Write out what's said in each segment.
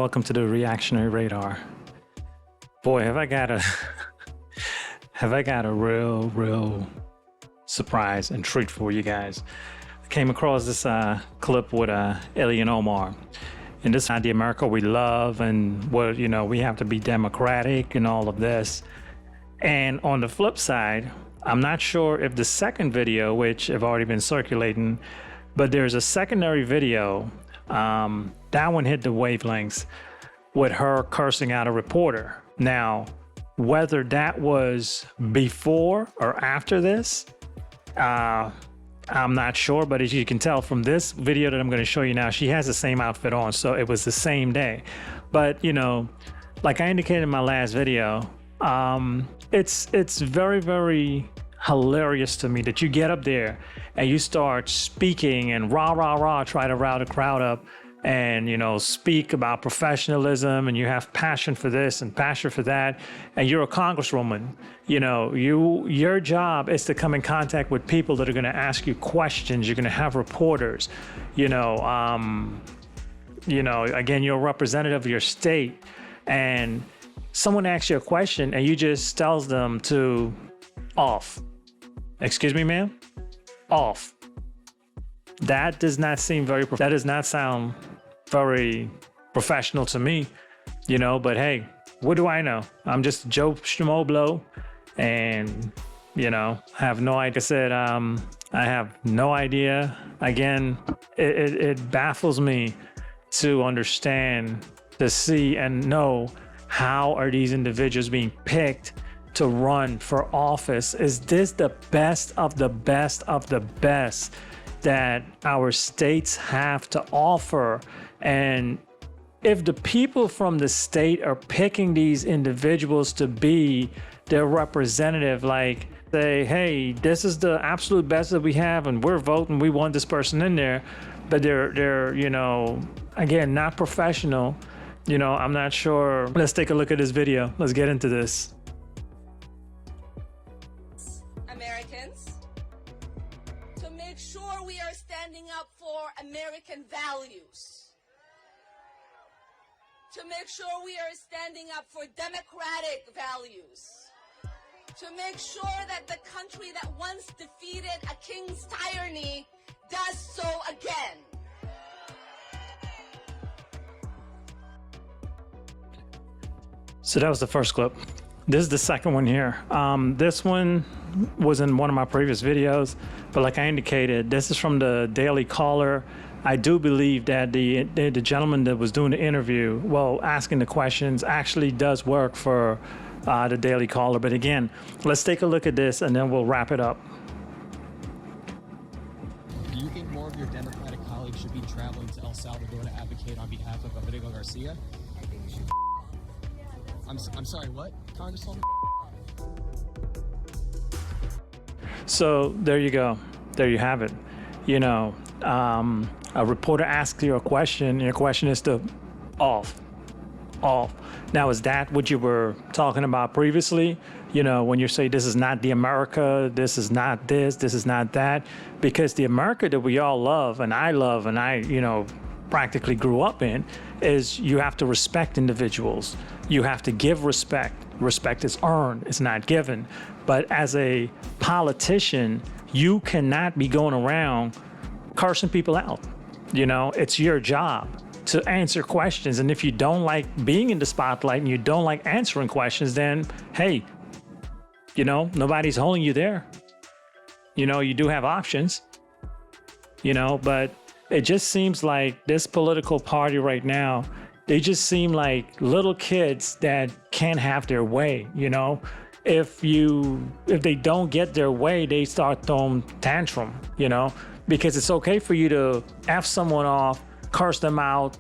welcome to the Reactionary Radar. Boy, have I got a real surprise and treat for you guys. I came across this clip with Ilhan Omar. And this is the America we love, and we have to be democratic and all of this. And on the flip side, I'm not sure if the second video, which have already been circulating, but there's a secondary video. That one hit the wavelengths with her cursing out a reporter. Now, whether that was before or after this, I'm not sure, but as you can tell from this video that I'm going to show you now, she has the same outfit on, so it was the same day. But, like I indicated in my last video, it's very, very hilarious to me that you get up there and you start speaking and try to rile the crowd up and, speak about professionalism, and you have passion for this and passion for that, and you're a congresswoman. Your job is to come in contact with people that are going to ask you questions. You're going to have reporters, again, you're a representative of your state, and someone asks you a question and you just tells them to off. Excuse me, ma'am? Off. That does not seem that does not sound very professional to me, but hey, what do I know? I'm just Joe Schmo Blow, and, have no idea. Like I said, I have no idea. Again, it baffles me to understand, to see and know how are these individuals being picked to run for office. Is this the best of the best of the best that our states have to offer? And if the people from the state are picking these individuals to be their representative, like say, hey, this is the absolute best that we have and we're voting, we want this person in there, but they're again, not professional, I'm not sure. Let's take a look at this video. Let's get into this. Americans, to make sure we are standing up for American values, to make sure we are standing up for democratic values, to make sure that the country that once defeated a king's tyranny does so again. So that was the first clip. This is the second one here. This one was in one of my previous videos, but like I indicated, this is from the Daily Caller. I do believe that the gentleman that was doing the interview, asking the questions, actually does work for the Daily Caller. But again, let's take a look at this and then we'll wrap it up. Do you think more of your Democratic colleagues should be traveling to El Salvador to advocate on behalf of Rodrigo Garcia? I think we should. I'm sorry, what, Congresswoman? So there you go. There you have it. A reporter asks you a question, and your question is to off. Now, is that what you were talking about previously? When you say this is not the America, this is not this is not that, because the America that we all love and I practically grew up in, is you have to respect individuals. You have to give respect. Respect is earned, it's not given. But as a politician, you cannot be going around cursing people out. It's your job to answer questions. And if you don't like being in the spotlight and you don't like answering questions, then hey, nobody's holding you there. You do have options, but it just seems like this political party right now, they just seem like little kids that can't have their way. If they don't get their way, they start throwing tantrum, because it's okay for you to F someone off, curse them out,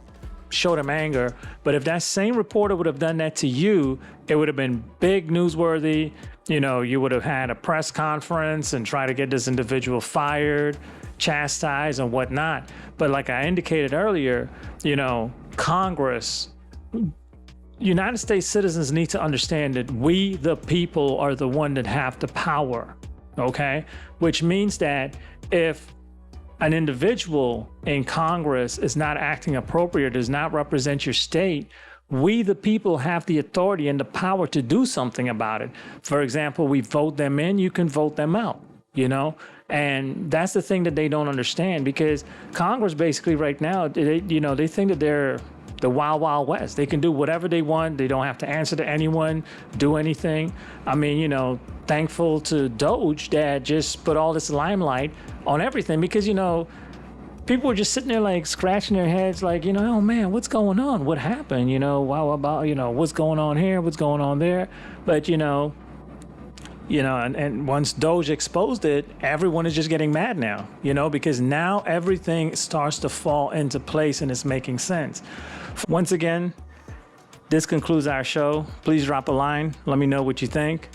show them anger. But if that same reporter would have done that to you, it would have been big newsworthy. You would have had a press conference and try to get this individual fired, chastised and whatnot. But like I indicated earlier, Congress, United States citizens need to understand that we, the people, are the one that have the power, okay? Which means that if an individual in Congress is not acting appropriate, does not represent your state, we, the people, have the authority and the power to do something about it. For example, we vote them in, you can vote them out, you know? And that's the thing that they don't understand, because Congress basically right now, they think that they're the wild, wild west. They can do whatever they want. They don't have to answer to anyone, do anything. I mean, thankful to Doge that just put all this limelight on everything, because, people were just sitting there like scratching their heads like, oh man, what's going on? What happened? Wow, about, what's going on here? What's going on there? But, and once Doge exposed it, everyone is just getting mad now, because now everything starts to fall into place and it's making sense. Once again, this concludes our show. Please drop a line. Let me know what you think.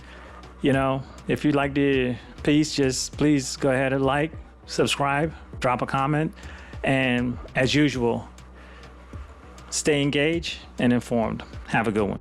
If you like the piece, just please go ahead and like, subscribe, drop a comment, and as usual, stay engaged and informed. Have a good one.